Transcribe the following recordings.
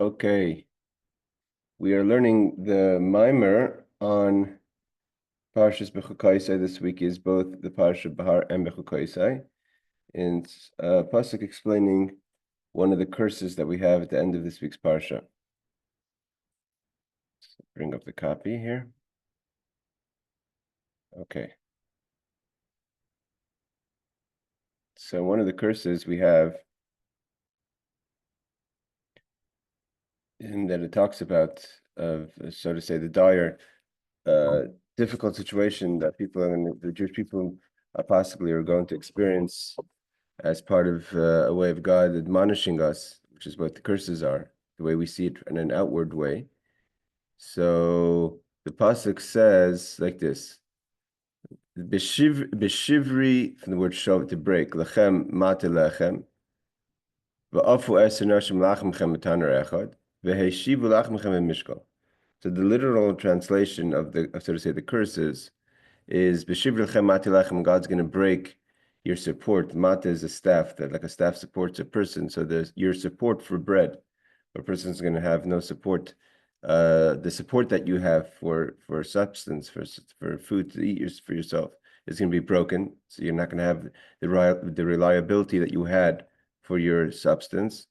Okay, we are learning the Maamar on Parshas Bechukosai. This week is both the Parsha Bahar and Bechukosai, and pasuk explaining one of the curses that we have at the end of this week's Parsha. Let's bring up the copy here. Okay. So one of the curses we have, and that it talks about, so to say, the dire, difficult situation that the Jewish people possibly are going to experience as part of a way of God admonishing us, which is what the curses are, the way we see it in an outward way. So the pasuk says like this: "Beshivri," from the word "shov," to break, "lechem mate lechem, va'afu eser nashim lachmechem metaner echad, v'heshivu lachmechem mishkal." So the literal translation of so to say, the curses is "Beshivri lechem mate lechem." God's going to break your support. Mata is a staff, that like a staff supports a person. So there's your support for bread. A person's going to have no support. The support that you have for substance, for food to eat for yourself, is going to be broken. So you're not going to have the reliability that you had for your substance.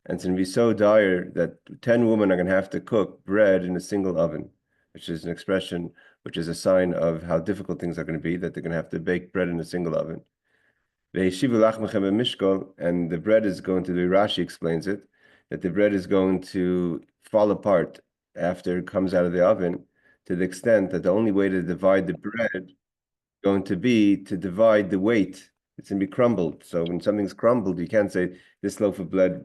And it's going to be so dire that 10 women are going to have to cook bread in a single oven, which is an expression which is a sign of how difficult things are going to be, that they're going to have to bake bread in a single oven. And the bread is going to, the Rashi explains it, that the bread is going to fall apart after it comes out of the oven, to the extent that the only way to divide the bread is going to be to divide the weight. It's going to be crumbled. So when something's crumbled, you can't say this loaf of bread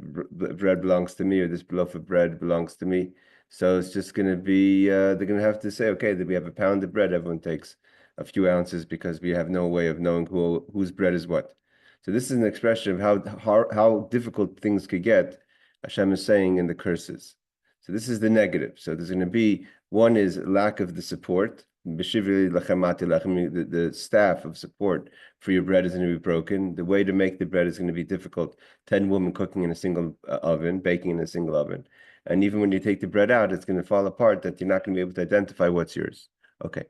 belongs to me, or this loaf of bread belongs to me. So it's just going to be, they're going to have to say, okay, that we have a pound of bread, everyone takes a few ounces, because we have no way of knowing whose bread is what. So this is an expression of how difficult things could get, Hashem is saying in the curses. So this is the negative. So there's going to be, one is lack of the support. The staff of support for your bread is going to be broken. The way to make the bread is going to be difficult. 10 women cooking in a single oven, baking in a single oven. And even when you take the bread out, it's going to fall apart, that you're not going to be able to identify what's yours. Okay.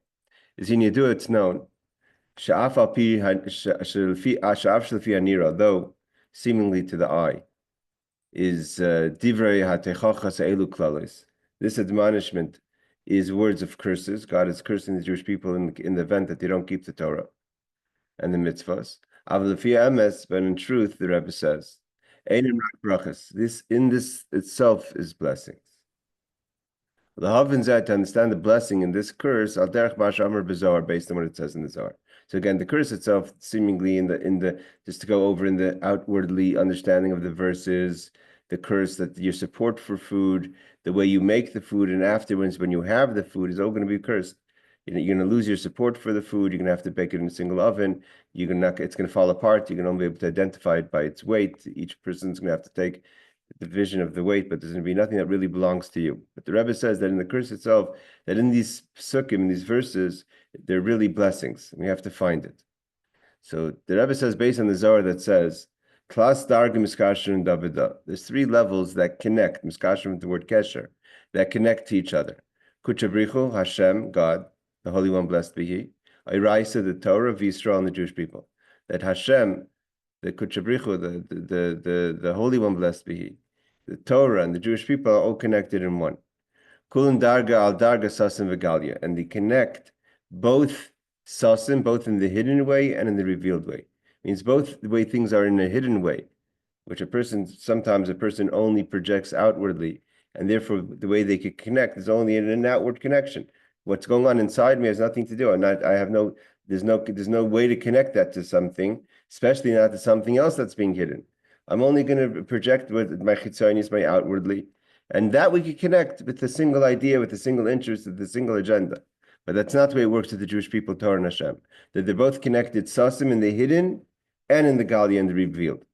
As in Yidua, it's known, though seemingly to the eye, is divrei hatechachas elu klalos. This admonishment is words of curses. God is cursing the Jewish people in the event that they don't keep the Torah and the mitzvahs. But in truth, the Rebbe says, this itself is blessings. To understand the blessing in this curse, al derech ma she'amar b'Zohar, based on what it says in the Zohar. So again, the curse itself, seemingly in the just to go over in the outwardly understanding of the verses, the curse that your support for food, the way you make the food, and afterwards when you have the food, is all going to be cursed. You're going to lose your support for the food. You're going to have to bake it in a single oven. It's going to fall apart. You're going to only be able to identify it by its weight. Each person's going to have to take the division of the weight, but there's going to be nothing that really belongs to you. But the Rebbe says that in the curse itself, that in these psukim, in these verses, they're really blessings. We have to find it. So the Rebbe says, based on the Zohar, that says, Klas darga miskasher and davida. There's 3 levels that connect, miskasher with the word kesher, that connect to each other. Kuchabrichu, Hashem, God, the Holy One, blessed be He. Iraisa, the Torah of Yisrael and the Jewish people. That Hashem, the Kuchabrichu, the Holy One, blessed be He, the Torah and the Jewish people are all connected in one. Kulin darga al darga sasim v'galia, and they connect both sasim, both in the hidden way and in the revealed way. It means both the way things are in a hidden way, which sometimes a person only projects outwardly, and therefore the way they could connect is only in an outward connection. What's going on inside me has nothing to do. There's no way to connect that to something, especially not to something else that's being hidden. I'm only going to project with my chitzonis, my outwardly, and that we could connect with a single idea, with a single interest, with a single agenda. But that's not the way it works with the Jewish people, Torah and Hashem. That they're both connected, sasim in the hidden and in the galia and the revealed.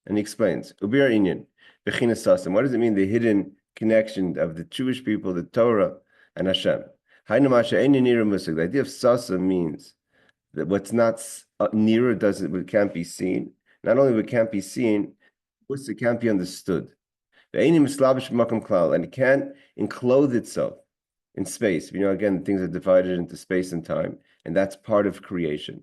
And he explains, Ubir Inyan, Bechinas Sasim. What does it mean, the hidden connection of the Jewish people, the Torah, and Hashem? The idea of Sasim means that what's not nearer it can't be seen. Not only what can't be seen, it can't be understood. And it can't enclose itself in space. Again, things are divided into space and time, and that's part of creation.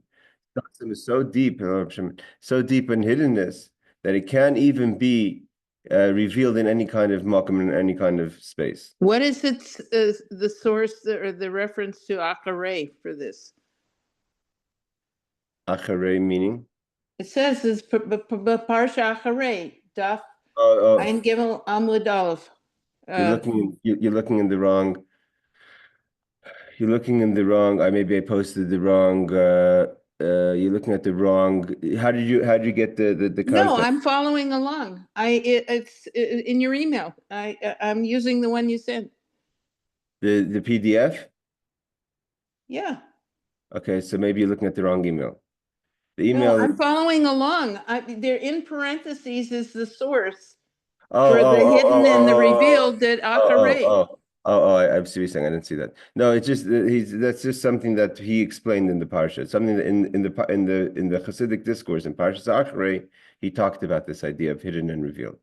Tasim is so deep in hiddenness that it can't even be revealed in any kind of makom, in any kind of space. What is its the source or the reference to Acharei for this? Acharei meaning? It says it's Parsha Acharei, Daf Oh, Ein Gimel Amud Aleph. you're looking in the wrong. You're looking in the wrong. Maybe I posted the wrong. You're looking at the wrong. How did you get the No, content? I'm following along. It's in your email. I'm using the one you sent. The PDF? Yeah. Okay, so maybe you're looking at the wrong email. The No, email. I'm following along. They're in parentheses is the source Oh, for the oh, oh, hidden oh, and the oh, revealed that oh, oh, Acharei. oh, oh, oh, I see what you're saying. I didn't see that. No, it's just that's just something that he explained in the parsha. It's something that in the Hasidic discourse in Parshas Acharei, he talked about this idea of hidden and revealed.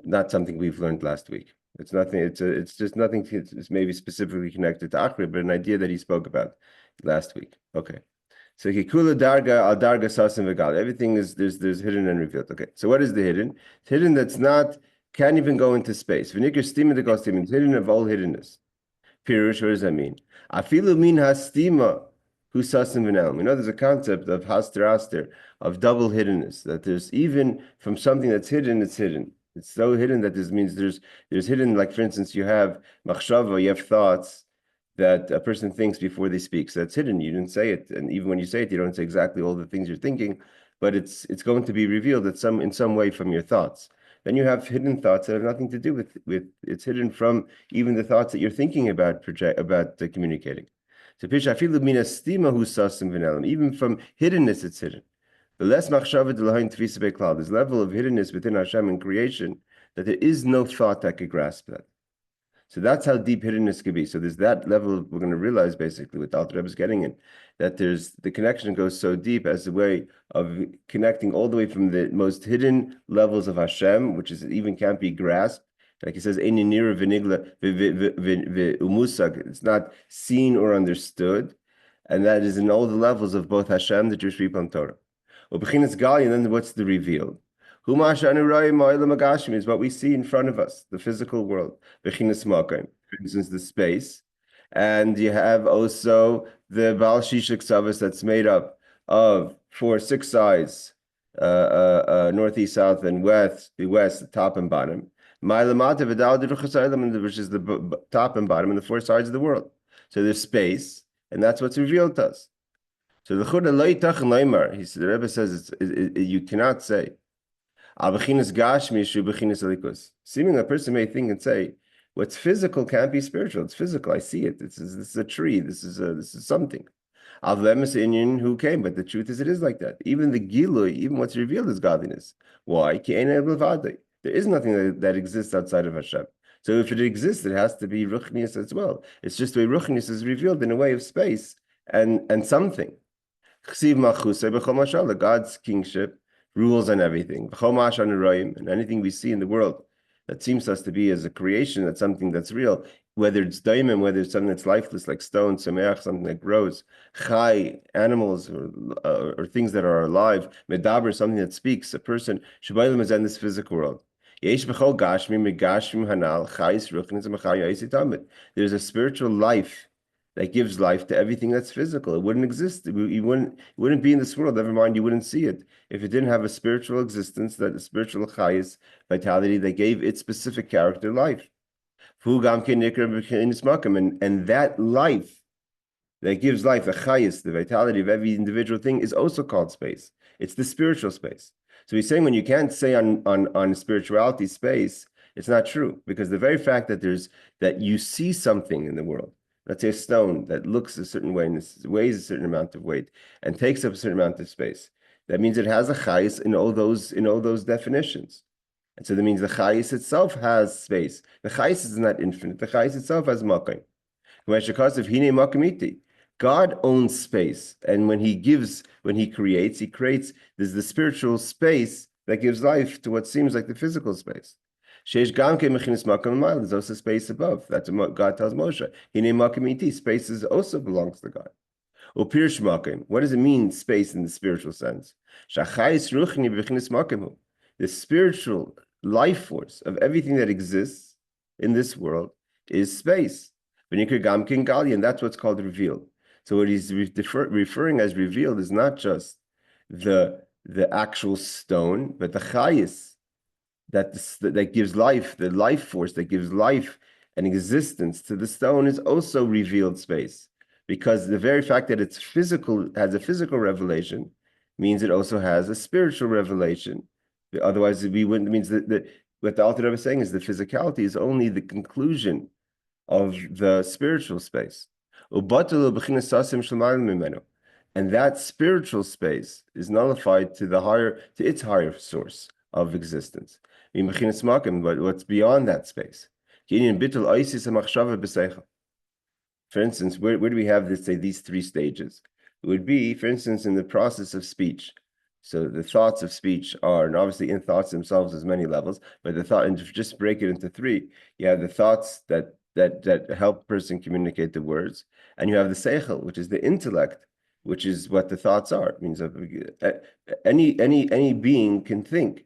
Not something we've learned last week. It's nothing. It's just nothing. It's maybe specifically connected to Acharei, but an idea that he spoke about last week. Okay. So kikula darga al darga sasim v'gal. Everything is there's hidden and revealed. Okay. So what is the hidden? It's hidden that's not can't even go into space. V'nikr stima the gostim. It's hidden of all hiddenness. Pirush, what does that mean? Afilu min hastima hu sasim v'nelm. There's a concept of haster of double hiddenness. That there's even from something that's hidden, it's hidden. It's so hidden that this means there's hidden. Like for instance, you have machshava, you have thoughts that a person thinks before they speak. So that's hidden. You didn't say it, and even when you say it, you don't say exactly all the things you're thinking, but it's going to be revealed in some way from your thoughts. Then you have hidden thoughts that have nothing to do with it's hidden from even the thoughts that you're thinking about communicating. So even from hiddenness, it's hidden. The less machshava there's a level of hiddenness within Hashem in creation that there is no thought that could grasp that. So that's how deep hiddenness could be. So there's that level we're going to realize basically what the Alter Rebbe is getting in, that there's the connection goes so deep as a way of connecting all the way from the most hidden levels of Hashem, which is even can't be grasped. Like he says, it's not seen or understood. And that is in all the levels of both Hashem, the Jewish people, and Torah. And then what's the reveal? Is what we see in front of us, the physical world. For instance, the space. And you have also the Baal Shishak Savas that's made up of 6 sides, northeast, south, and west, the top and bottom. Which is the top and bottom and the 4 sides of the world. So there's space, and that's what's revealed to us. So the Rebbe says you cannot say. Seeming a person may think and say, what's physical can't be spiritual. It's physical. I see it. This is a tree. This is something. Who came, but the truth is it is like that. Even the Gilui, even what's revealed is godliness. Why? There is nothing that exists outside of Hashem. So if it exists, it has to be Ruchnius as well. It's just the way Ruchnius is revealed in a way of space and something. God's kingship rules on everything. And anything we see in the world that seems to us to be as a creation, that's something that's real, whether it's daimim, whether it's something that's lifeless, like stone, semeach, something that grows, chai, animals, or things that are alive, medaber, something that speaks, a person, shabayim is in this physical world. There's a spiritual life that gives life to everything that's physical. It wouldn't exist. You wouldn't be in this world. Never mind, you wouldn't see it if it didn't have a spiritual existence, that a spiritual chayis, vitality that gave its specific character life. And that life that gives life, the chayis, the vitality of every individual thing, is also called space. It's the spiritual space. So he's saying when you can't say on spirituality space, it's not true, because the very fact that you see something in the world, let's say a stone that looks a certain way and weighs a certain amount of weight and takes up a certain amount of space, that means it has a chayis in all those definitions. And so that means the chayis itself has space. The chayis is not infinite. The chayis itself has makom. God owns space, and when he creates, there's the spiritual space that gives life to what seems like the physical space. There's also space above. That's what God tells Moshe. Space also belongs to God. What does it mean, space in the spiritual sense? The spiritual life force of everything that exists in this world is space. And that's what's called revealed. So what he's referring as revealed is not just the actual stone, but the chayis that gives life, the life force that gives life and existence to the stone is also revealed space. Because the very fact that it's physical, has a physical revelation, means it also has a spiritual revelation. Otherwise, we wouldn't. Means that what the Alter Rebbe is saying is the physicality is only the conclusion of the spiritual space. And that spiritual space is nullified to its higher source of existence. But what's beyond that space? For instance, where do we have this, say, these three stages? It would be, for instance, in the process of speech. So the thoughts of speech are, and obviously in thoughts themselves there's many levels, but the thought, and to just break it into three, you have the thoughts that help a person communicate the words, and you have the seichel, which is the intellect, which is what the thoughts are. It means any being can think,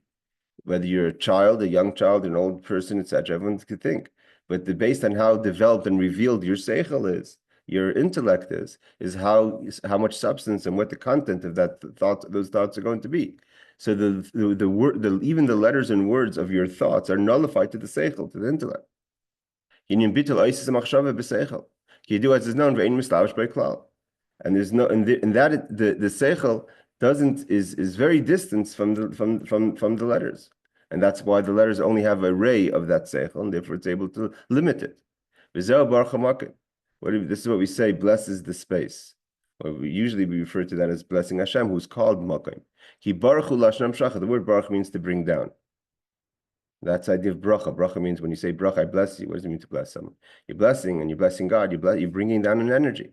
whether you're a child, a young child, an old person, etc. Everyone can think. But based on how developed and revealed your seichel is, your intellect is how much substance and what the content of those thoughts are going to be. So even the letters and words of your thoughts are nullified to the seichel, to the intellect. And there's no, and that the seichel is very distant from the letters. And that's why the letters only have a ray of that seichel, and therefore it's able to limit it. This is what we say, blesses the space. Usually we refer to that as blessing Hashem, who's called Makim. The word baruch means to bring down. That's the idea of bracha. Bracha means when you say bracha, I bless you. What does it mean to bless someone? You're blessing, and you're blessing God. You're bringing down an energy.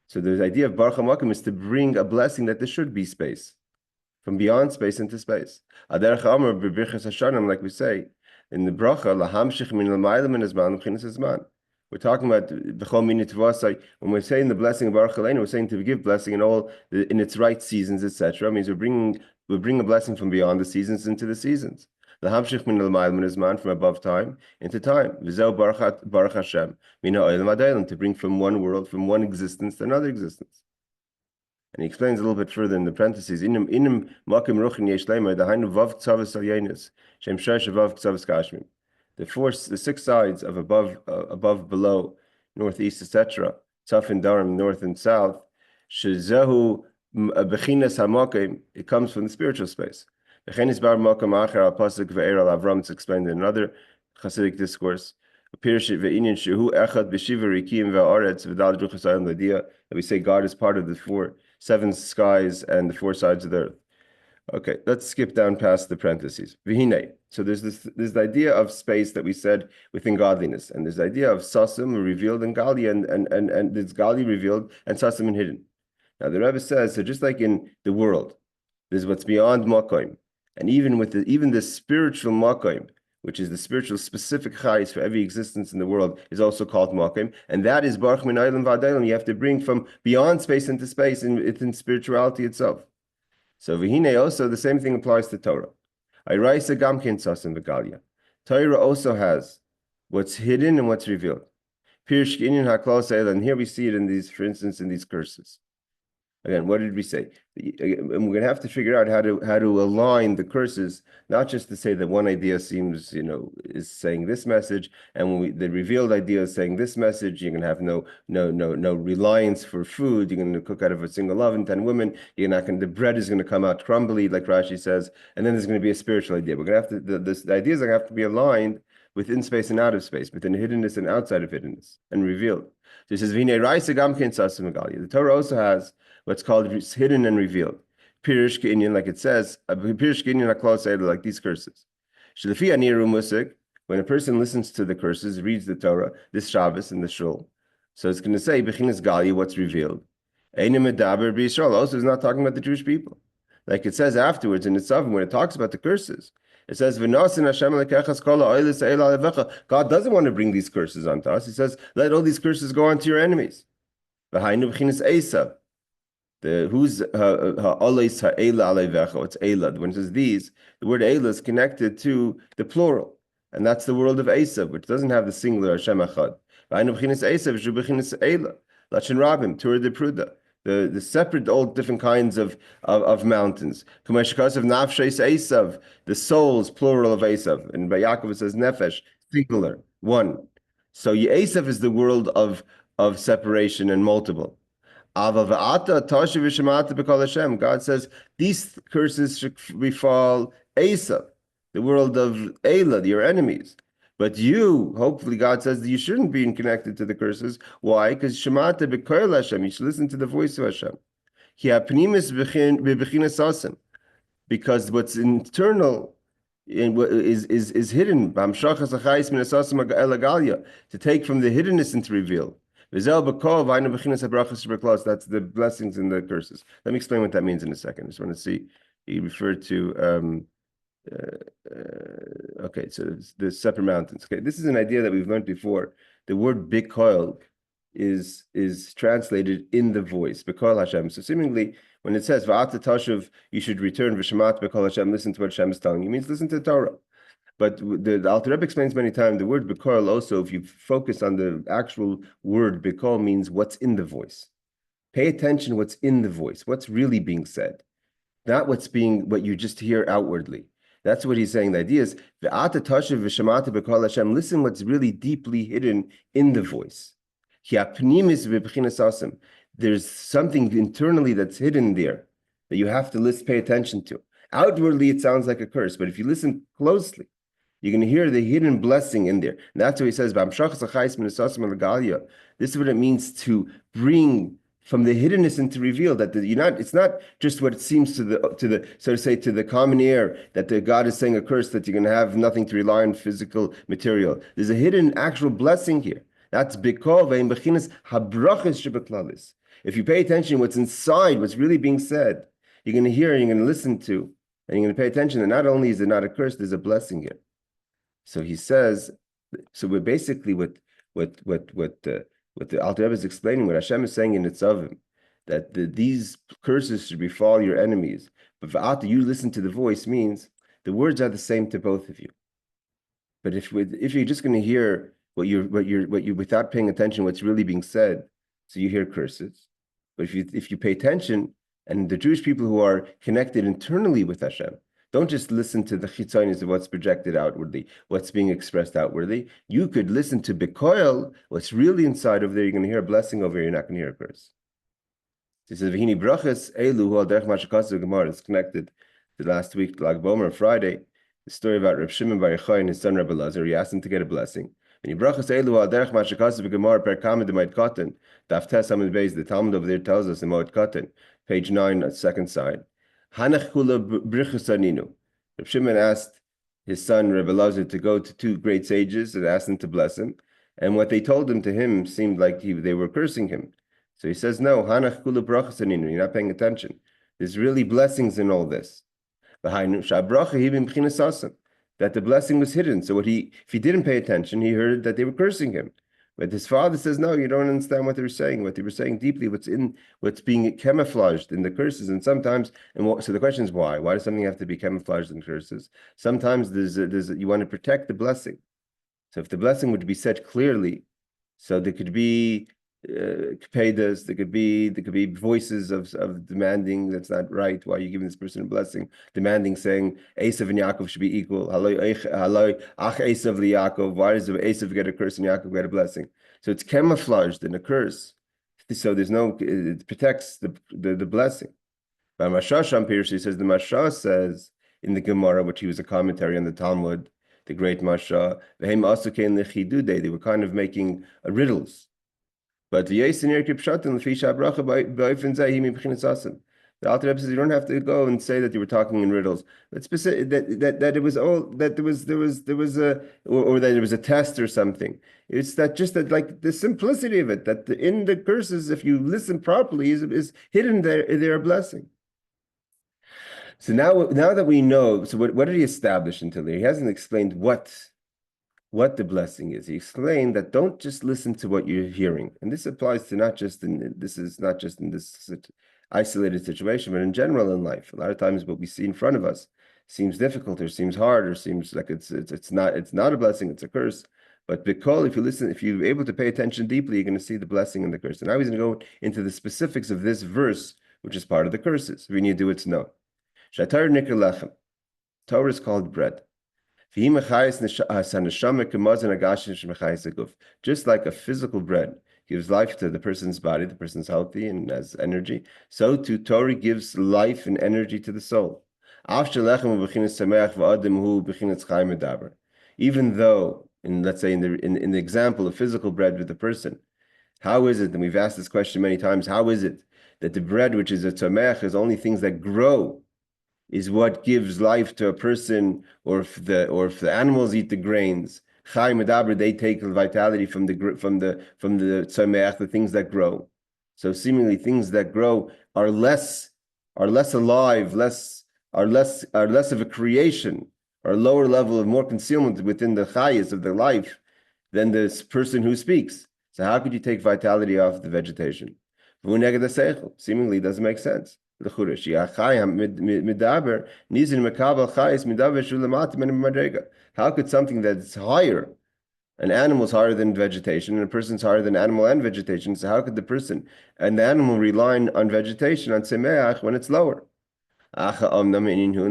So the idea of baruch makim is to bring a blessing that there should be space, from beyond space into space. Like we say in the bracha, we're talking about when we're saying the blessing of Baruch Aleinu, we're saying to give blessing in its right seasons, etc. Means we bring a blessing from beyond the seasons into the seasons. The hamshich min al-ma'il is man from above time into time. V'zeu baruch Hashem min ha'olam adaylam, to bring from one world, from one existence to another existence. And he explains a little bit further in the parentheses. Inim makim ruchin yesh leimer dahainu vav tzavas al yenis shem shesh vav tzavas kashmim. The six sides of above, below, northeast, etc. Tzaf and Darim, north and south. Shezehu bechinas hamakim. It comes from the spiritual space. It's explained in another Hasidic discourse. That we say God is part of the seven skies and the four sides of the earth. Okay, let's skip down past the parentheses. So there's the idea of space that we said within godliness, and there's the idea of sasim revealed and gali, and there's gali revealed and sasim and hidden. Now the Rebbe says, so just like in the world, there's what's beyond makoim. And even with even the spiritual makim, which is the spiritual specific chayis for every existence in the world, is also called makim, and that is baruch min ha'olam v'adaylam. You have to bring from beyond space into space in spirituality itself. So v'hinei also the same thing applies to Torah. Ayraisa gamkin sasim v'galia. Torah also has what's hidden and what's revealed. Pirish inyan haklal se'el, and here we see it in these, for instance, in these curses. Again, what did we say? And we're going to have to figure out how to align the curses, not just to say that one idea seems, is saying this message, and when the revealed idea is saying this message. You're going to have no reliance for food. You're going to cook out of a single oven, 10 women. The bread is going to come out crumbly, like Rashi says, and then there's going to be a spiritual idea. We're going to have to the ideas are going to have to be aligned within space and out of space, within hiddenness and outside of hiddenness, and revealed. So he says, the Torah also has what's called hidden and revealed. Pirish K'inyan, like it says, Pirish K'inyan HaKlal, like these curses. When a person listens to the curses, reads the Torah, this Shabbos in the shul, so it's going to say, Bechinas Gali, what's revealed. Also, it's not talking about the Jewish people. Like it says afterwards in Nitzavim when it talks about the curses. It says, "V'nasin Hashem lekechas kol ha'olis ha'ela alevecha." God doesn't want to bring these curses onto us. He says, "Let all these curses go onto your enemies." V'hainu b'chinas Esav. Who's ha'olis ha'ela alevecha? It's Elad. When it says these, the word Ela is connected to the plural, and that's the world of Esav, which doesn't have the singular Hashem Echad. V'hainu b'chinas Esav shu b'chinas Ela. Lachin Rabim, Tur de Pruda. The separate, all different kinds of mountains. Of Nafshes Esav, the souls, plural of Esav. And by Yaakov it says Nefesh, singular, one. So Esav is the world of separation and multiple. God says these curses should befall Esav, the world of Elad, your enemies. But you, hopefully, God says that you shouldn't be connected to the curses. Why? Because Shemata b'koil Hashem. You should listen to the voice of Hashem. Because what's internal is hidden. To take from the hiddenness into reveal. That's the blessings and the curses. Let me explain what that means in a second. I just want to see. He referred to. Okay, so the separate mountains. Okay, this is an idea that we've learned before. The word bikoil is translated in the voice, bikoil Hashem. So seemingly, when it says va'ata tashuv, you should return v'shamat bikoil Hashem, listen to what Hashem is telling you, means listen to the Torah. But the Alter Rebbe explains many times the word bikoil also, if you focus on the actual word bikoil, means what's in the voice. Pay attention what's in the voice, what's really being said, not what you just hear outwardly. That's what he's saying. The idea is, listen what's really deeply hidden in the voice. There's something internally that's hidden there that you have to pay attention to. Outwardly, it sounds like a curse, but if you listen closely, you're going to hear the hidden blessing in there. And that's what he says, this is what it means to bring from the hiddenness into reveal, that it's not just what it seems to the so to say to the common ear, that the God is saying a curse, that you're going to have nothing to rely on physical material. There's a hidden actual blessing here. That's bikol ve'im bechinas habrachas shebeklalis. If you pay attention what's inside, what's really being said, you're going to hear and you're going to listen to, and you're going to pay attention. And not only is it not a curse, there's a blessing here. So he says, so we're basically what the Alter Rebbe is explaining, what Hashem is saying in Nitzavim, that these curses should befall your enemies. But after you listen to the voice, means the words are the same to both of you. But if you're just going to hear what you without paying attention, what's really being said, so you hear curses. But if you pay attention, and the Jewish people who are connected internally with Hashem, don't just listen to the chitzonis of what's projected outwardly, what's being expressed outwardly. You could listen to bikoil, what's really inside over there. You're going to hear a blessing over here. You're not going to hear a curse. He says, "V'hini brachas elu hu al derech mashakasu gemara." It's connected to last week, Lag Bomer, Friday, the story about Reb Shimon Bar Yochai and his son Rebbe Lazar. He asked him to get a blessing. "V'hini brachas elu hu al derech mashakasu gemara per kamed de'mayit katan." Daf Tes Amud Beis. The Talmud over there tells us in Moed Katan, page 9, second side. Hanach kula brichas aninu. Reb Shimon asked his son Rebbe Lazar to go to two great sages and ask them to bless him, and what they told him to him seemed like they were cursing him. So he says, "No, hanach kula brachas aninu. You're not paying attention. There's really blessings in all this. That the blessing was hidden. So if he didn't pay attention, he heard that they were cursing him. But his father says, no, you don't understand what they were saying. What they were saying deeply, what's being camouflaged in the curses. And sometimes, so the question is why? Why does something have to be camouflaged in curses? Sometimes you want to protect the blessing. So if the blessing would be said clearly, so there could be kepedas, there could be voices of demanding that's not right. Why are you giving this person a blessing? Demanding, saying Esav and Yaakov should be equal. Haloi ach Esav liYaakov. Why does Esav get a curse and Yaakov get a blessing? So it's camouflaged in a curse. So it protects the blessing. By Masha Shampir, he says the Masha says in the Gemara, which he was a commentary on the Talmud, the great Masha, they were kind of making riddles. But the Alter Rebbe says you don't have to go and say that you were talking in riddles. But specific, that it was all that there was a test or something. It's that like the simplicity of it, that in the curses, if you listen properly, is hidden there a blessing. So now that we know, so what did he establish until there? He hasn't explained what the blessing is. He explained that don't just listen to what you're hearing. And this applies to not just in this isolated situation, but in general in life. A lot of times what we see in front of us seems difficult or seems hard or seems like it's not a blessing, it's a curse. But Bikol, if you're able to pay attention deeply, you're going to see the blessing and the curse. And now he's going to go into the specifics of this verse, which is part of the curses. When you do, it's no. Shatar nikr lechem. Torah is called bread. Just like a physical bread gives life to the person's body, the person's healthy and has energy, so too Torah gives life and energy to the soul. Even though, let's say in the example of physical bread with the person, how is it, and we've asked this question many times, how is it that the bread which is a tzomech is only things that grow, is what gives life to a person, or if the animals eat the grains, chai medaber, they take the vitality from the tzomeach, the things that grow. So seemingly things that grow are less alive, are less of a creation, are a lower level of more concealment within the chayas of their life than this person who speaks. So how could you take vitality off the vegetation? Seemingly doesn't make sense. How could something that's higher, an animal's higher than vegetation, and a person's higher than animal and vegetation, so how could the person and the animal rely on vegetation, on semeach, when it's lower? And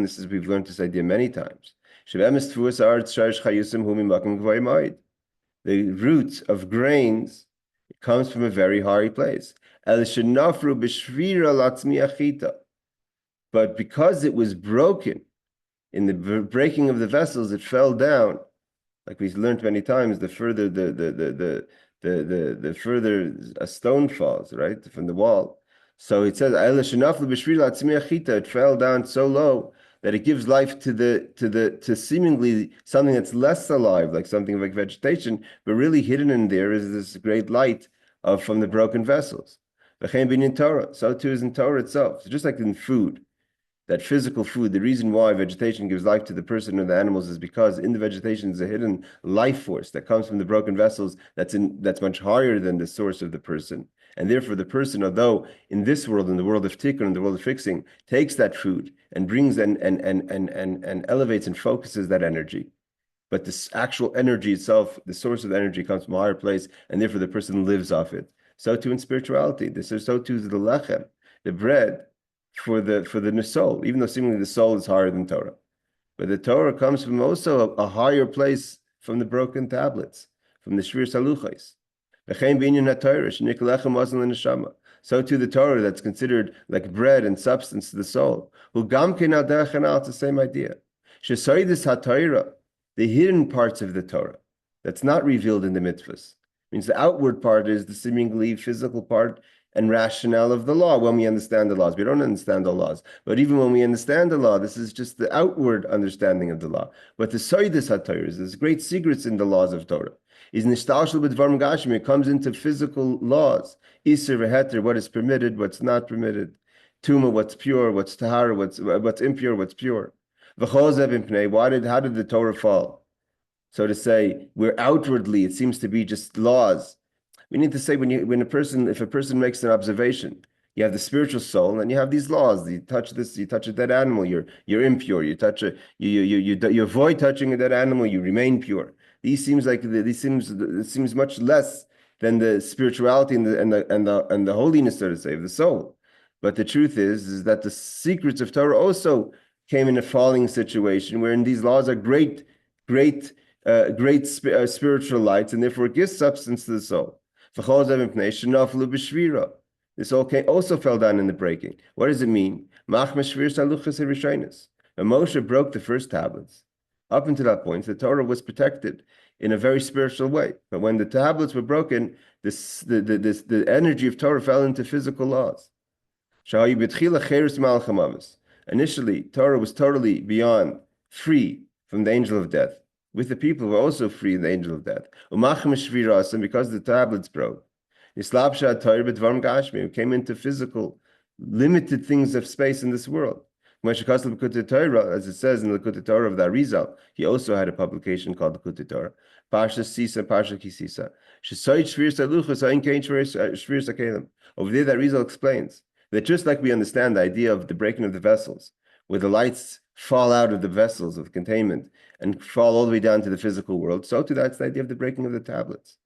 this is, we've learned this idea many times. The root of grains comes from a very high place. But because it was broken in the breaking of the vessels, it fell down. Like we learned many times, the further the further a stone falls, right, from the wall. So it says it fell down so low that it gives life to seemingly something that's less alive, like something like vegetation, but really hidden in there is this great light from the broken vessels. So too is in Torah itself. So just like in food, that physical food, the reason why vegetation gives life to the person or the animals is because in the vegetation is a hidden life force that comes from the broken vessels that's much higher than the source of the person. And therefore the person, although in this world, in the world of tikkun, in the world of fixing, takes that food and brings and elevates and focuses that energy. But this actual energy itself, the source of the energy, comes from a higher place, and therefore the person lives off it. So too in spirituality. This is so too is the lechem, the bread for the soul, even though seemingly the soul is higher than Torah. But the Torah comes from also a higher place from the broken tablets, from the Shvir Saluchais. So too the Torah that's considered like bread and substance to the soul. It's the same idea. The hidden parts of the Torah that's not revealed in the mitzvahs. Means the outward part is the seemingly physical part and rationale of the law when we understand the laws. We don't understand the laws, but even when we understand the law, this is just the outward understanding of the law. But the Soidis HaTorah, there's great secrets in the laws of Torah. Is nishtalshel b'dvarim gashmi, it comes into physical laws. Iser v'heter, what is permitted, what's not permitted. Tuma, what's pure, what's tahara, what's impure, what's pure. V'chozev impnei, how did the Torah fall? So to say, where outwardly it seems to be just laws. We need to say if a person makes an observation, you have the spiritual soul and you have these laws. You touch this, you touch a dead animal, you're impure. You avoid touching a dead animal, you remain pure. It seems much less than the spirituality and the holiness, so to say, of the soul. But the truth is that the secrets of Torah also came in a falling situation wherein these laws are great spiritual lights, and therefore it gives substance to the soul. This also fell down in the breaking. What does it mean? When Moshe broke the first tablets, up until that point, the Torah was protected in a very spiritual way. But when the tablets were broken, the energy of Torah fell into physical laws. Initially, Torah was totally free from the angel of death. With the people who were also free in the angel of death. And because the tablets broke, it came into physical, limited things of space in this world. As it says in the Likkutei Torah of the Arizal, he also had a publication called Likkutei Torah. Parsha Sisa, Parsha Kisisa. Over there, that Arizal explains that just like we understand the idea of the breaking of the vessels, where the lights fall out of the vessels of containment and fall all the way down to the physical world, so too that's the idea of the breaking of the tablets.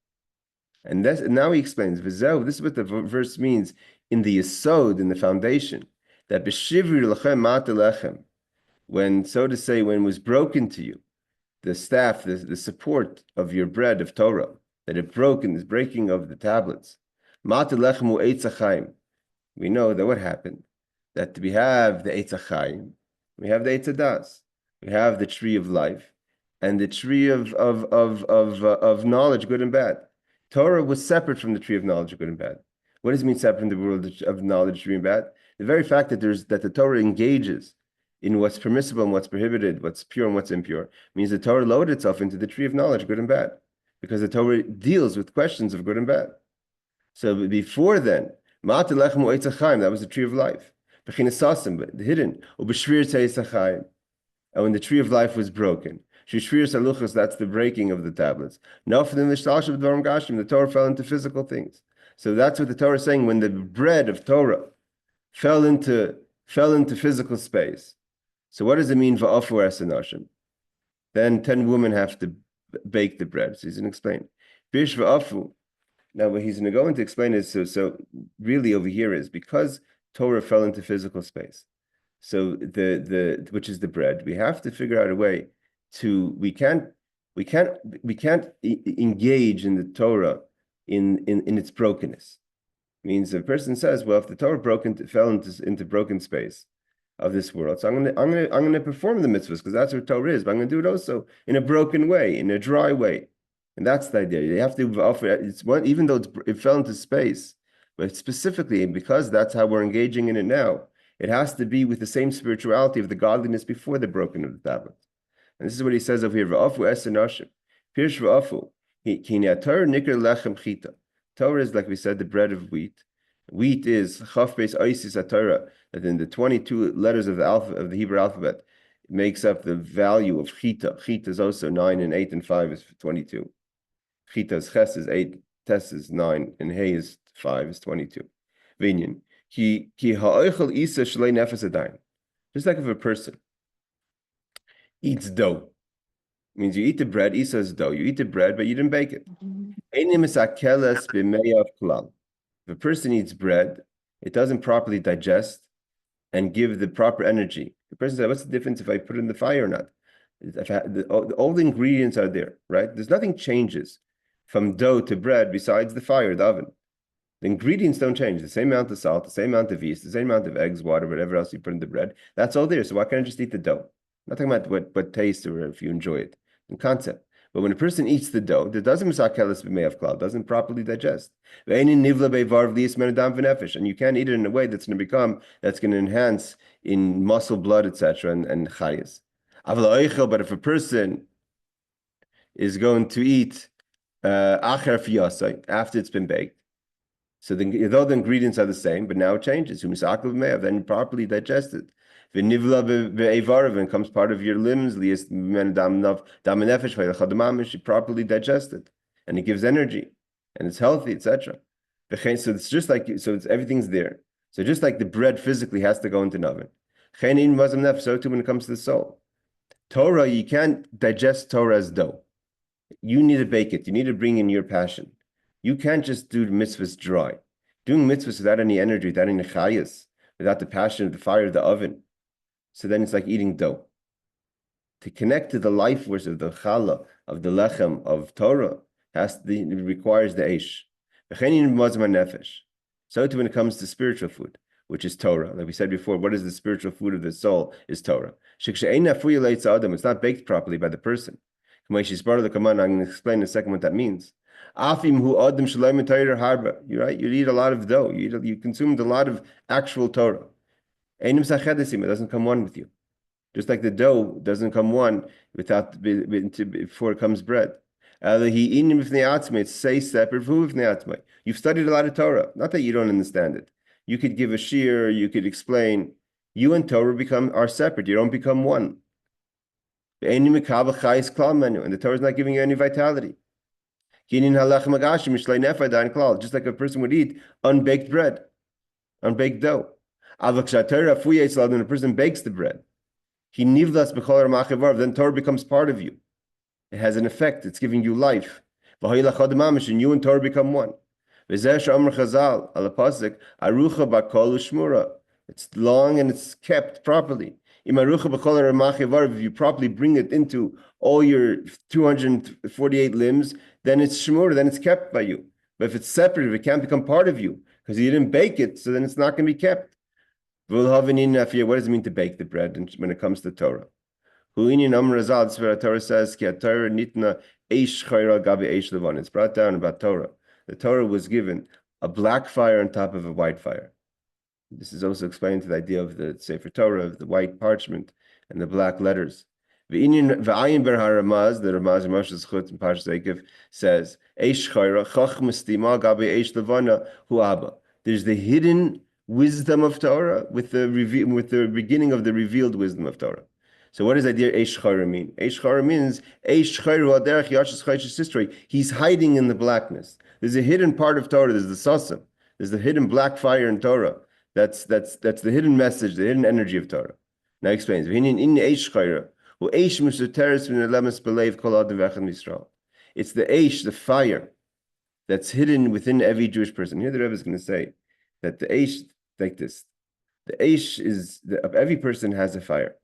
And now he explains, this is what the verse means in the yesod, in the foundation, that b'shivri lechem mata lechem, when, so to say, when it was broken to you, the staff, the support of your bread of Torah, that it broke in this breaking of the tablets. Mata lechem u eitz hachaim. We know that what happened, that we have the eitz hachaim, we have the eitz hadas, we have the tree of life, and the tree of knowledge, good and bad. Torah was separate from the tree of knowledge of good and bad. What does it mean separate from the world of knowledge, tree and bad? The very fact that the Torah engages in what's permissible and what's prohibited, what's pure and what's impure, means the Torah loaded itself into the tree of knowledge, good and bad, because the Torah deals with questions of good and bad. So before then, that was the tree of life, the hidden, and when the tree of life was broken, that's the breaking of the tablets. The Torah fell into physical things. So that's what the Torah is saying. When the bread of Torah fell into physical space. So what does it mean for Afu Esanashim? Then 10 women have to bake the bread. So he's going to explain. Bish v'afu. Now what he's going to go into explain is so really over here is because Torah fell into physical space. So the which is the bread, we have to figure out a way to we can't engage in the Torah in its brokenness. It means a person says, well, if the Torah fell into broken space of this world, so I'm gonna perform the mitzvahs because that's what Torah is, but I'm gonna do it also in a broken way, in a dry way, and that's the idea. You have to offer it's one, even though it fell into space, but specifically because that's how we're engaging in it now. It has to be with the same spirituality of the godliness before the broken of the tablets. And this is what he says over here. V'afu esenashim. Pirsh v'afu. Torah nikr lechem chita. Torah is, like we said, the bread of wheat. Wheat is chaf beis oisis Torah, that in the 22 letters of the Hebrew alphabet, it makes up the value of chita. Chita is also 9 and 8 and 5 is 22. Chita is ches is 8, tes is 9, and hey is 5 is 22. Vinyan. Just like if a person eats dough, it means you eat the bread, isa is dough. You eat the bread, but you didn't bake it. If a person eats bread, it doesn't properly digest and give the proper energy. The person said, what's the difference if I put it in the fire or not? All the ingredients are there, right? There's nothing changes from dough to bread besides the fire, the oven. The ingredients don't change. The same amount of salt, the same amount of yeast, the same amount of eggs, water, whatever else you put in the bread. That's all there. So why can't I just eat the dough? I'm not talking about what taste or if you enjoy it in concept. But when a person eats the dough, that doesn't doesn't properly digest. And you can't eat it in a way that's going to enhance in muscle, blood, etc. and chayas. But if a person is going to eat after it's been baked, so though the ingredients are the same, but now it changes. Then properly digested. And comes part of your limbs, properly digested, and it gives energy, and it's healthy, etc. So it's just like everything's there. So just like the bread physically has to go into an oven, so too when it comes to the soul. Torah, you can't digest Torah as dough. You need to bake it. You need to bring in your passion. You can't just do the mitzvahs dry. Doing mitzvahs without any energy, without any chayas, without the passion of the fire of the oven. So then it's like eating dough. To connect to the life force of the challah, of the lechem, of Torah, it requires the eish. So too when it comes to spiritual food, which is Torah. Like we said before, what is the spiritual food of the soul? Is Torah. It's not baked properly by the person. I'm going to explain in a second what that means. You're right. You eat a lot of dough. You consumed a lot of actual Torah. It doesn't come one with you. Just like the dough doesn't come one before it comes bread. It's say separate. You've studied a lot of Torah. Not that you don't understand it. You could give a shiur, you could explain, You and Torah are separate. You don't become one. And the Torah is not giving you any vitality. Just like a person would eat unbaked bread, unbaked dough. When a person bakes the bread, then Torah becomes part of you. It has an effect. It's giving you life. And you and Torah become one. It's long and it's kept properly. If you properly bring it into all your 248 limbs, then it's shmura, then it's kept by you. But if it's separate, if it can't become part of you, because you didn't bake it, so then it's not going to be kept. What does it mean to bake the bread when it comes to Torah? Torah says, it's brought down about Torah. The Torah was given a black fire on top of a white fire. This is also explained to the idea of the Sefer Torah, of the white parchment and the black letters. The Ramaz Moshe's Chut in Parshas Eikev says, there's the hidden wisdom of Torah with the beginning of the revealed wisdom of Torah. So what does the idea Eish Chayra mean? Eish Chayra means Eish Chayra Aderech Yashas Chayshis History. He's hiding in the blackness. There's a hidden part of Torah. There's the Sasam. There's the hidden black fire in Torah. That's the hidden message, the hidden energy of Torah. Now he explains. It's the Eish, the fire, that's hidden within every Jewish person. Here the Rebbe is going to say that the Eish, like this, the Eish is, every person has a fire.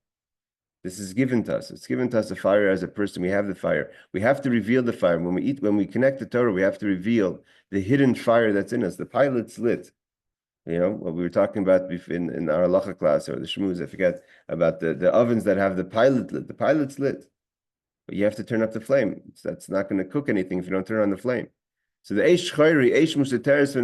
This is given to us. It's given to us a fire as a person. We have the fire. We have to reveal the fire. When we connect the Torah, we have to reveal the hidden fire that's in us. The pilot's lit. You know, what we were talking about in our halacha class or the shmuz, I forget, about the ovens that have the pilot lit. The pilot's lit. But you have to turn up the flame. That's not going to cook anything if you don't turn on the flame. So the Eish Chayri, Eish Musateris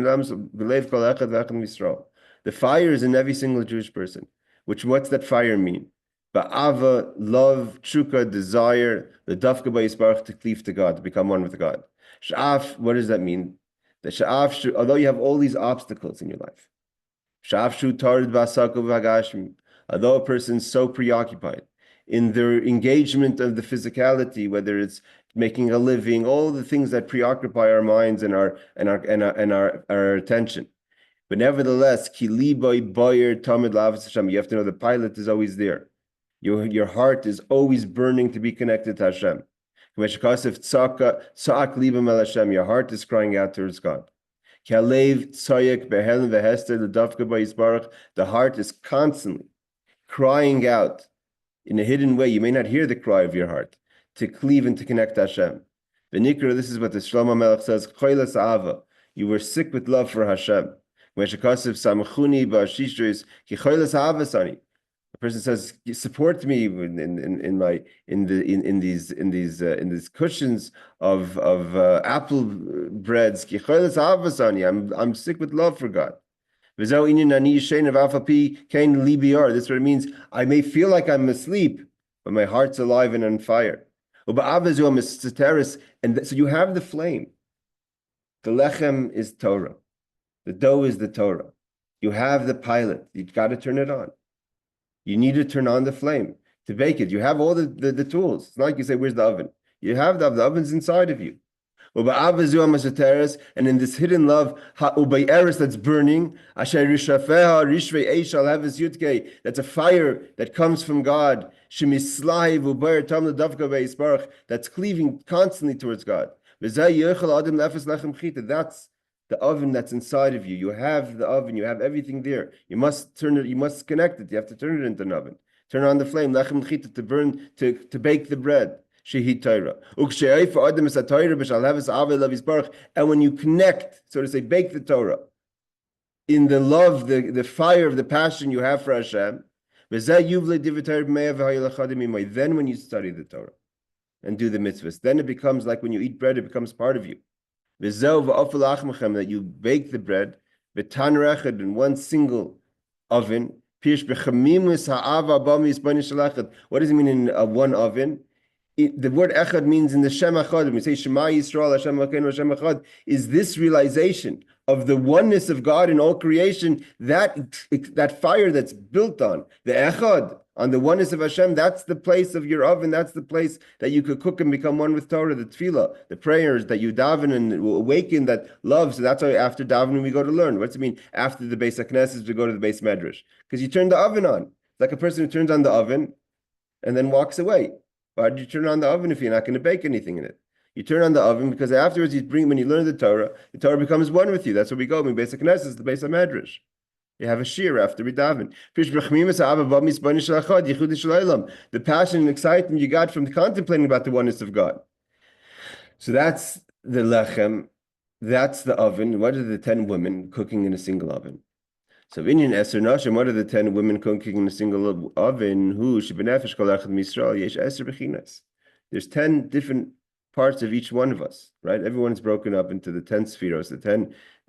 B'Leiv Kol Echad V'Echad Yisrael. The fire is in every single Jewish person. What's that fire mean? Ba'ava, love, tshuka, desire, the dafka ba'yisbarach to cleave to God, to become one with God. Sha'af, what does that mean? The sha'af, although you have all these obstacles in your life, sha'af shu tarid ba'asako v'hagashmi, although a person's so preoccupied in their engagement of the physicality, whether it's making a living, all the things that preoccupy our minds and our attention. But nevertheless, ki liboy boyer tamid lavas Hashem, you have to know the pilot is always there. Your heart is always burning to be connected to Hashem. Your heart is crying out towards God. The heart is constantly crying out in a hidden way. You may not hear the cry of your heart to cleave and to connect to Hashem. This is what the Shlomo Melech says, you were sick with love for Hashem. The person says, "Support me in these cushions of apple breads." I'm sick with love for God. This is what it means. I may feel like I'm asleep, but my heart's alive and on fire. And so you have the flame. The lechem is Torah. The dough is the Torah. You have the pilot. You've got to turn it on. You need to turn on the flame to bake it. You have all the tools. It's not like you say, where's the oven? You have the oven's inside of you. And in this hidden love, that's burning, that's a fire that comes from God, that's cleaving constantly towards God. That's the oven that's inside of you. You have the oven, you have everything there. You must turn it, you must connect it. You have to turn it into an oven. Turn on the flame, to burn, to bake the bread. And when you connect, so to say, bake the Torah in the love, the fire of the passion you have for Hashem, then when you study the Torah and do the mitzvahs, then it becomes like when you eat bread, it becomes part of you. That you bake the bread in one single oven. What does it mean in one oven? The word echad means in the Shem Echad. When we say Shema Yisrael, Hashem Elokeinu, Hashem Echad, is this realization of the oneness of God in all creation, that fire that's built on the echad, on the oneness of Hashem, that's the place of your oven. That's the place that you could cook and become one with Torah, the tefillah, the prayers that you daven and awaken that love. So that's why after davening we go to learn. What's it mean? After the Beis HaKnesses we go to the Beis Medrash, because you turn the oven on. It's like a person who turns on the oven and then walks away. Why did you turn on the oven if you're not going to bake anything in it? You turn on the oven because afterwards when you learn the Torah becomes one with you. That's where we go. When Beis HaKnesses, the Beis HaMedrash. You have a shir after we daven. The passion and excitement you got from contemplating about the oneness of God. So that's the lechem. That's the oven. What are the 10 women cooking in a single oven? So Inyan Eser Nashim, what are the 10 women cooking in a single oven? There's 10 different parts of each one of us, right? Everyone's broken up into the 10 spheros, the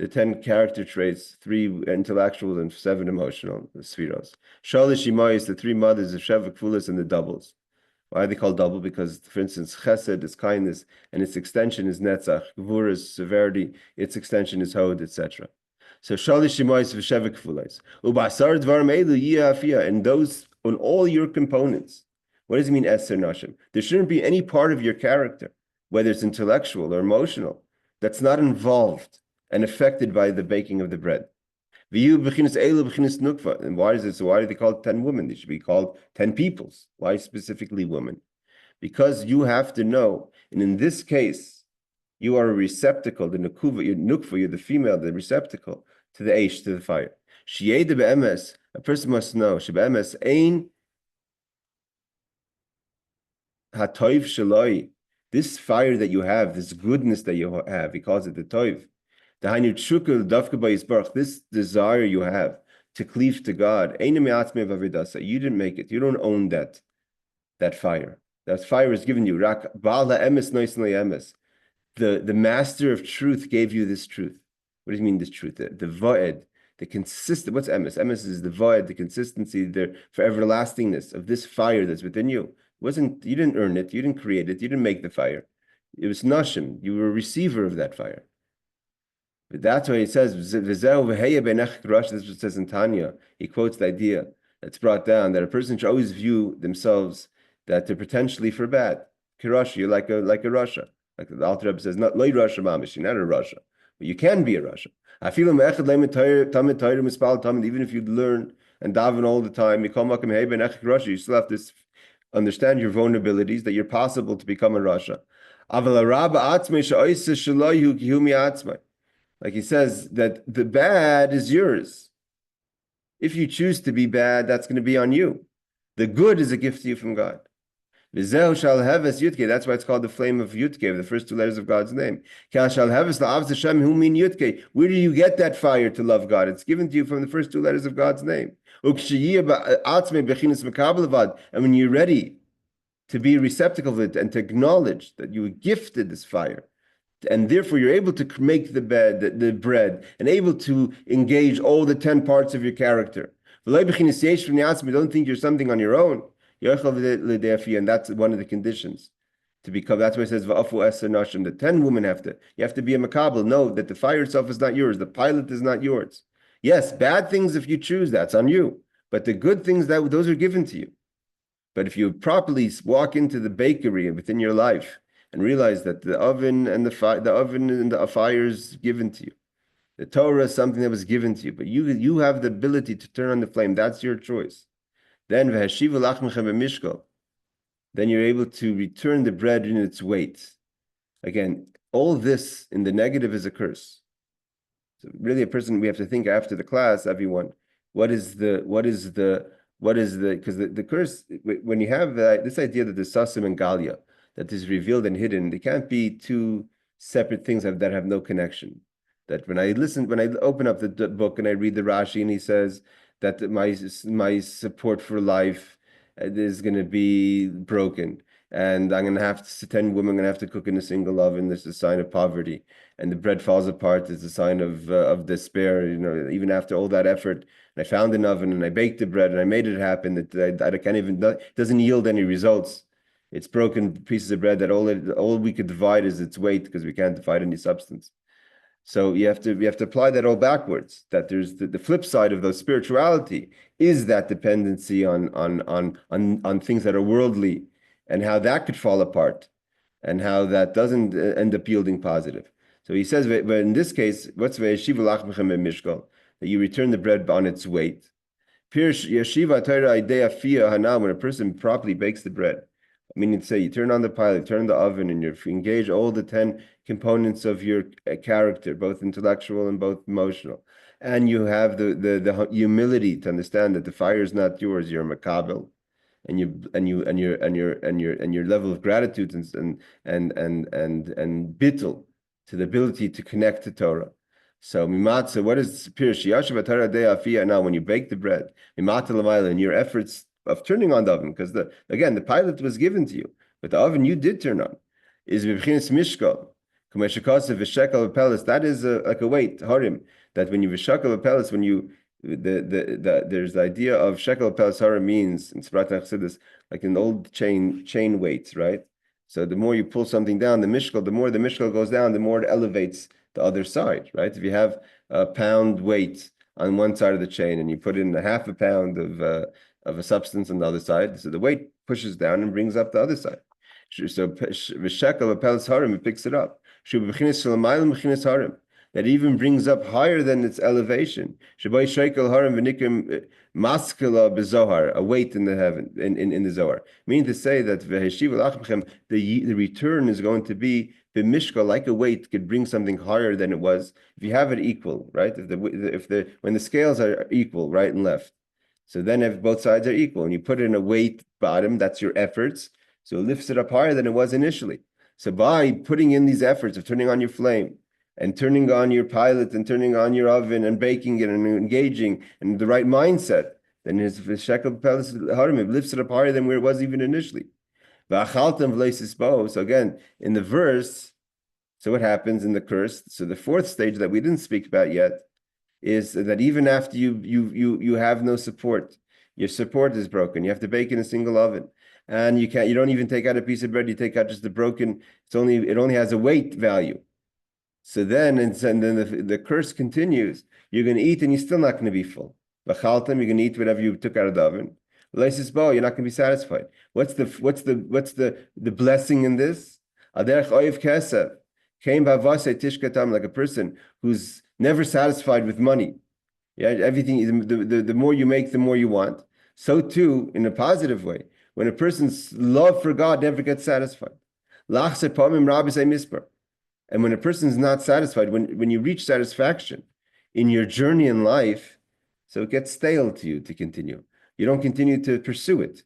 10 character traits, 3 intellectual and 7 emotional spheros. Shalish Imayis, the 3 mothers of Sheva Kfulas and the doubles. Why are they called double? Because, for instance, Chesed is kindness, and its extension is Netzach. Gvura is severity, its extension is Hod, etc. So Shalish Imayis v'Sheva Kfulas. Ubasar Dvarim Elu Yiyafia, and those on all your components. What does it mean, Eser Nashim? There shouldn't be any part of your character, whether it's intellectual or emotional, that's not involved and affected by the baking of the bread. And why is it? So why are they called 10 women? They should be called 10 peoples. Why specifically women? Because you have to know, and in this case, you are a receptacle, the nukuva, you're the female, the receptacle to the eish, to the fire. A person must know, ein hatoiv shaloi, this fire that you have, this goodness that you have, he calls it the toiv. This desire you have to cleave to God, you didn't make it. You don't own that fire. That fire is given you. The master of truth gave you this truth. What do you mean this truth? The va'ed, the consistent. What's emes? Emes is the va'ed, the consistency, the for everlastingness of this fire that's within you. You didn't earn it, you didn't create it, you didn't make the fire. It was nashim. You were a receiver of that fire. But that's why he says, this is what it says in Tanya. He quotes the idea that's brought down that a person should always view themselves that they're potentially for bad. Kirash, you're like a Rasha. Like the Alter Rebbe says, not like Rasha mamish, you're not a Rasha. But you can be a Rasha. Even if you learn and daven all the time, you still have to understand your vulnerabilities, that you're possible to become a Rasha. Like he says, that the bad is yours. If you choose to be bad, that's going to be on you. The good is a gift to you from God. That's why it's called the flame of Yudke, the first 2 letters of God's name. Where do you get that fire to love God? It's given to you from the first 2 letters of God's name. And when you're ready to be a receptacle of it and to acknowledge that you were gifted this fire, and therefore you're able to make the bread, and able to engage all the 10 parts of your character. Don't think you're something on your own. And that's one of the conditions to become. That's why it says the 10 women you have to be a makabel. Know that the fire itself is not yours. The pilot is not yours. Yes, bad things, if you choose, that's on you. But the good things, those are given to you. But if you properly walk into the bakery within your life and realize that the oven and the fire is given to you, the Torah is something that was given to you, but you have the ability to turn on the flame. That's your choice. Then you're able to return the bread in its weight. Again, all this in the negative is a curse. So really, a person, we have to think after the class, everyone, what is the because the curse, when you have this idea that the sasim and galia, that is revealed and hidden, they can't be 2 separate things that have no connection. That when I open up the book and I read the Rashi and he says that my support for life is going to be broken, and I'm going to have to 10 women, I'm going to have to cook in a single oven. This is a sign of poverty, and the bread falls apart. It's a sign of despair. Even after all that effort, and I found an oven and I baked the bread and I made it happen. That I can't even. It doesn't yield any results. It's broken pieces of bread that all we could divide is its weight, because we can't divide any substance. So you have to apply that all backwards. That there's the flip side of those spirituality is that dependency on things that are worldly, and how that could fall apart, and how that doesn't end up yielding positive. So he says, but in this case, what's ve'yeshiva lachmechem mishkal, that you return the bread on its weight. Pirsh yeshiva Torah idea fia hana, when a person properly bakes the bread. I mean, say you turn on the pilot, turn the oven, and you engage all the 10 components of your character, both intellectual and both emotional, and you have the humility to understand that the fire is not yours, you're a makabel, and your level of gratitude and bittul to the ability to connect to Torah. So mimatza, what is Pirush Yashav Torah de afia? Now, when you bake the bread, mimata l'mayla, in your efforts of turning on the oven, because the pilot was given to you, but the oven you did turn on, is v'bchinas mishkal, k'meshakasav v'shekel v'pelis. That is like a weight harim. That when you v'shekel v'pelis, when you there's the idea of shekel v'pelis harim means in Sibrat HaChassidus, like an old chain weights, right? So the more you pull something down, the more the mishkal goes down, the more it elevates the other side, right? If you have a pound weight on one side of the chain and you put in a half a pound of a substance on the other side, so the weight pushes down and brings up the other side. So v'shekel v'pelis harim, it picks it up. That even brings up higher than its elevation. Shabai shekel harim v'nikim maskela bezohar, a weight in the heaven, in the Zohar. Meaning to say that the return is going to be the mishka, like a weight, could bring something higher than it was if you have it equal, right? When the scales are equal, right and left. So then if both sides are equal, and you put it in a weight bottom, that's your efforts. So it lifts it up higher than it was initially. So by putting in these efforts of turning on your flame, and turning on your pilot, and turning on your oven, and baking it, and engaging in the right mindset, then his shekel pelis harim, it lifts it up higher than where it was even initially. So again, in the verse, so what happens in the curse? So the fourth stage that we didn't speak about yet is that even after you have no support, your support is broken. You have to bake in a single oven, and you don't even take out a piece of bread. You take out just the broken. It only has a weight value. So then, the curse continues. You're going to eat, and you're still not going to be full. You're going to eat whatever you took out of the oven. You're not going to be satisfied. What's the blessing in this? Like a person who's never satisfied with money. Yeah, everything. The more you make, the more you want. So too, in a positive way, when a person's love for God never gets satisfied. And when a person's not satisfied, when you reach satisfaction in your journey in life, so it gets stale to you to continue. You don't continue to pursue it.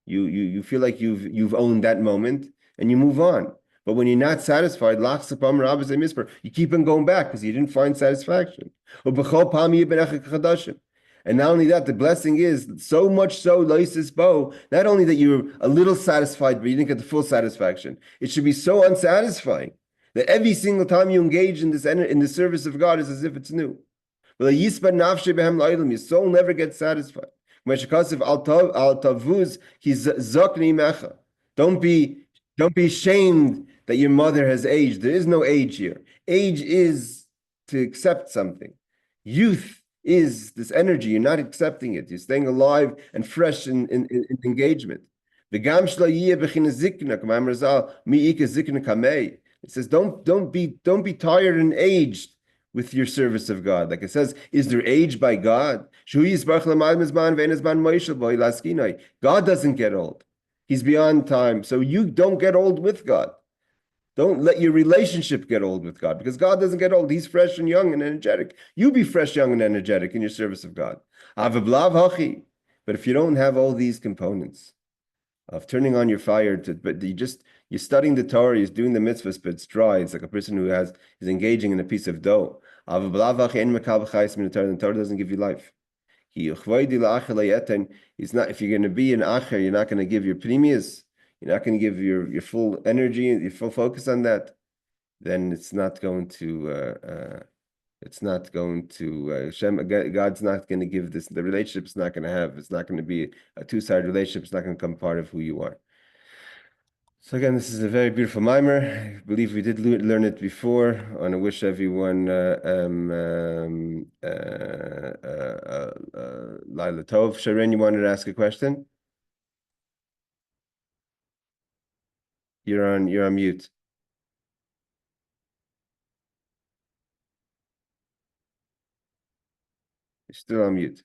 You feel like you've owned that moment and you move on. But when you're not satisfied, you keep on going back because you didn't find satisfaction. And not only that, the blessing is so much so, not only that you're a little satisfied, but you didn't get the full satisfaction. It should be so unsatisfying that every single time you engage in the service of God is as if it's new. Your soul never gets satisfied. Don't be ashamed that your mother has aged. There is no age here. Age is to accept something. Youth is this energy. You're not accepting it. You're staying alive and fresh in engagement. It says, don't be tired and aged with your service of God. Like it says, is there age by God? God doesn't get old. He's beyond time. So you don't get old with God. Don't let your relationship get old with God, because God doesn't get old. He's fresh and young and energetic. You be fresh, young, and energetic in your service of God. But if you don't have all these components of turning on your fire, but you're studying the Torah, you're doing the mitzvahs, but it's dry. It's like a person who is engaging in a piece of dough. The Torah doesn't give you life. He's not. If you're going to be an acher, you're not going to give your premius. You're not going to give your full energy, your full focus on that. Then it's not going to. God's not going to give this. The relationship's not going to have. It's not going to be a two-sided relationship. It's not going to become part of who you are. So again, this is a very beautiful Maamar. I believe we did learn it before. I want to wish everyone Laila Tov. Sharen, you wanted to ask a question? You're on mute. You're still on mute.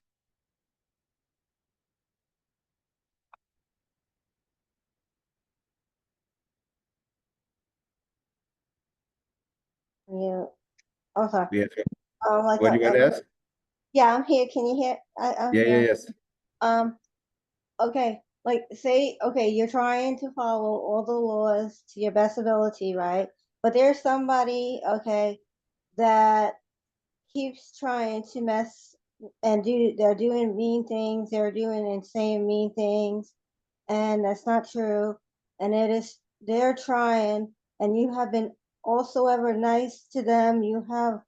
Yeah. Okay. We have, Like what do you want to ask? yeah, I'm here. Can you hear? I'm Yeah, here. yes. Okay. Like, say, okay, you're trying to follow all the laws to your best ability, right? But there's somebody, okay, that keeps trying to mess and they're doing mean things, they're doing insane mean things, and that's not true. And they're trying, and you have been also ever nice to them. You have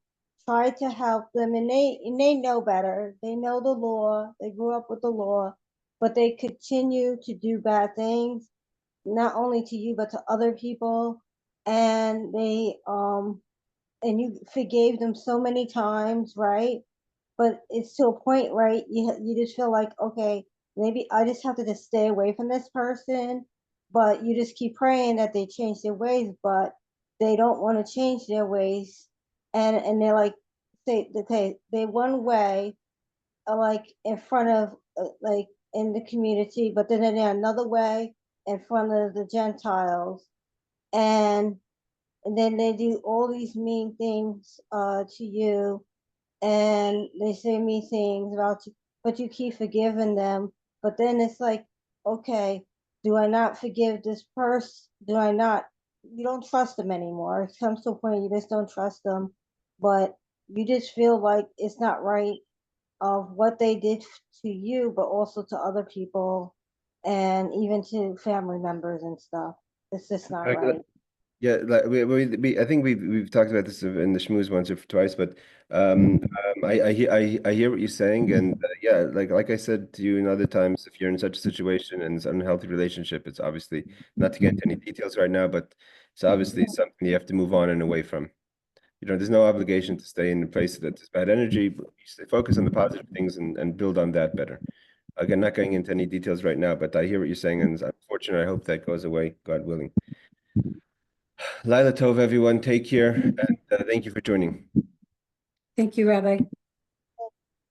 tried to help them, and they know better. They know the law. They grew up with the law, but they continue to do bad things, not only to you but to other people. And and you forgave them so many times, right? But it's to a point, right? You just feel like, okay, maybe I just have to just stay away from this person. But you just keep praying that they change their ways, but they don't want to change their ways, and they're like, they one way, like in front of like in the community, but then they're another way in front of the Gentiles, and then they do all these mean things to you, and they say mean things about you, but you keep forgiving them. But then it's like, okay, do I not forgive this person? Do I not? You don't trust them anymore. It comes to a point you just don't trust them, but you just feel like it's not right of what they did to you, but also to other people, and even to family members and stuff. It's just not right. Yeah, like I think we've talked about this in the schmooze once or twice, but I hear what you're saying, and yeah, like I said to you in other times, if you're in such a situation and it's an unhealthy relationship, it's obviously not to get into any details right now, but it's obviously something you have to move on and away from. There's no obligation to stay in a place that's bad energy, but you stay focus on the positive things and build on that better. Again, not going into any details right now, but I hear what you're saying, and it's unfortunate. I hope that goes away, God willing. Laila Tov, everyone. Take care, and thank you for joining. Thank you, Rabbi.